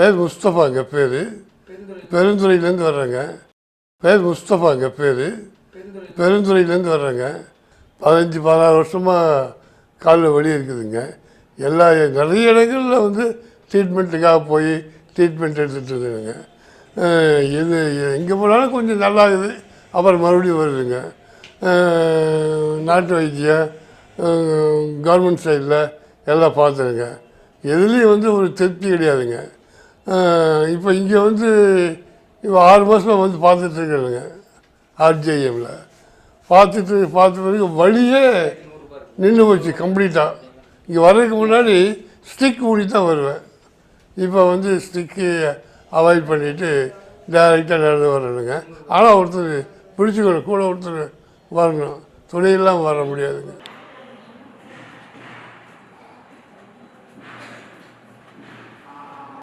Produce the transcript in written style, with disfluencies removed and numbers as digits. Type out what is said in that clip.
பேர் முஸ்தபாங்க பேர். பெருந்துறையிலேருந்து வர்றேங்க. பேர் முஸ்தபாங்க பேர். பெருந்துறையிலேருந்து வர்றேங்க. 15-16 வருஷமாக காலில் வலி இருக்குதுங்க. நிறைய இடங்களில் வந்து ட்ரீட்மெண்ட்டுக்காக போய் ட்ரீட்மெண்ட் எடுத்துகிட்டு இருக்குதுங்க. இது எங்கே போனாலும் கொஞ்சம் நல்லா இருக்குது, அப்புறம் மறுபடியும் வருதுங்க. நாட்டு வைத்தியம் கவர்மெண்ட் சைடில் எல்லாம் பார்த்துருங்க. எதுலேயும் வந்து ஒரு திருப்தி கிடையாதுங்க. இப்போ இங்கே வந்து இப்போ 6 மாதமாக வந்து பார்த்துட்ருக்கேனுங்க ஆர்ஜிஎம்மில். பார்த்த பிறகு வழியே நின்று போச்சு கம்ப்ளீட்டாக. இங்கே வர்றதுக்கு முன்னாடி ஸ்டிக் ஊடி தான் வருவேன். இப்போ வந்து ஸ்டிக்கு அவாய்ட் பண்ணிவிட்டு டேரெக்டாக நடந்து வரணுங்க. ஆனால் ஒருத்தர் பிடிச்சிக்கணும், கூட ஒருத்தர் வரணும், துணையெல்லாம் வர முடியாதுங்க.